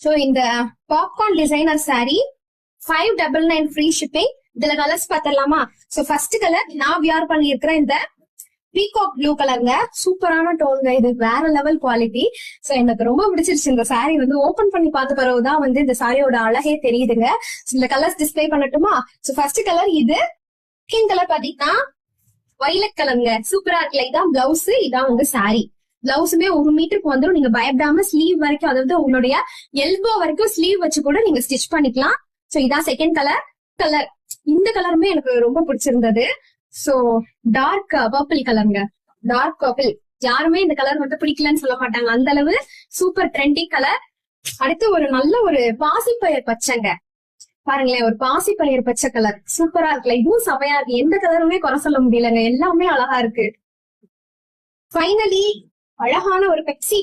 So இந்த popcorn designer sorry 599 free shipping. இதுல colours பாத்திரலாமா? So first colour நான் wear பண்ணிருக்கிற இந்த பீகாக் ப்ளூ கலருங்க. சூப்பரான டோன்ங்க, இது வேற லெவல் குவாலிட்டி. சோ எனக்கு ரொம்ப பிடிச்சிருச்சு இந்த சாரி. வந்து ஓபன் பண்ணி பார்த்த பிறகுதான் வந்து இந்த சாரியோட அழகே தெரியுதுங்க. இந்த கலர்ஸ் டிஸ்பிளே பண்ணட்டுமா? சோ ஃபர்ஸ்ட் கலர் இது. செகண்ட் கலர் பாத்தீங்கன்னா வயலட் கலருங்க. சூப்பரா இருக்குல்ல. இதான் பிளவுஸ், இதான் வந்து சாரி. பிளவுஸுமே 1 மீட்டருக்கு வந்துடும். நீங்க பயப்படாம ஸ்லீவ் வரைக்கும், அதாவது உங்களுடைய எல்போ வரைக்கும் ஸ்லீவ் வச்சு கூட நீங்க ஸ்டிச் பண்ணிக்கலாம். சோ இதான் செகண்ட் கலர். இந்த கலருமே எனக்கு ரொம்ப பிடிச்சிருந்தது. சோ டார்க் பர்பிள் கலருங்க. டார்க் பர்பிள், யாருமே இந்த கலர் மட்டும் பிடிக்கலன்னு சொல்ல மாட்டாங்க, அந்த அளவு சூப்பர் ட்ரெண்டி கலர். அடுத்து ஒரு நல்ல ஒரு பாசிப்பயிர் பச்சைங்க. பாருங்களேன், ஒரு பாசிப்பயிர் பச்சை கலர் சூப்பரா இருக்குல்ல. இதுவும் செமையா இருக்கு. எந்த கலருமே குறை சொல்ல முடியலங்க, எல்லாமே அழகா இருக்கு. ஃபைனலி அழகான ஒரு பெப்சி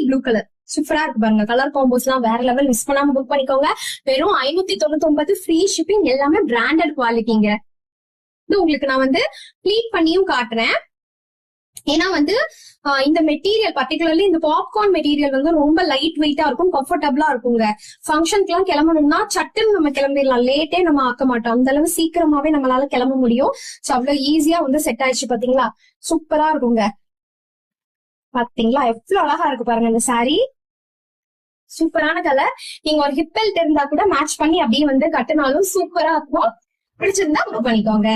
ப்ளூ கலர் சூப்பரா இருக்கு பாருங்க. கலர் காம்போஸ் எல்லாம் வேற லெவல். மிஸ் பண்ணாம புக் பண்ணிக்கோங்க. வெறும் 599 ஃப்ரீ ஷிப்பிங். எல்லாமே பிராண்டட் குவாலிட்டிங்க. இது உங்களுக்கு நான் வந்து ப்ளீட் பண்ணியும் காட்டுறேன். ஏன்னா வந்து இந்த மெட்டீரியல், பர்டிகுலர்லி இந்த பாப்கார்ன் மெட்டீரியல் வந்து ரொம்ப லைட் வெயிட்டா இருக்கும், கம்ஃபர்டபுளா இருக்குங்க. ஃபங்க்ஷனுக்கு எல்லாம் கிளம்பணும்னா சட்டுன்னு நம்ம கிளம்பிடலாம், லேட்டே நம்ம ஆக்க மாட்டோம். அந்த அளவு சீக்கிரமாவே நம்மளால கிளம்ப முடியும். சோ அவ்வளவு ஈஸியா வந்து செட் ஆயிடுச்சு. பாத்தீங்களா, சூப்பரா இருக்குங்க. பாத்தீங்களா எவ்வளவு அழகா இருக்கு பாருங்க இந்த சாரி. சூப்பரான கலர். நீங்க ஒரு ஹிப் பெல்ட் இருந்தா கூட மேட்ச் பண்ணி அப்படியே வந்து கட்டினாலும் சூப்பரா இருக்கும். பிடிச்சிருந்தா புக் பண்ணிக்கோங்க.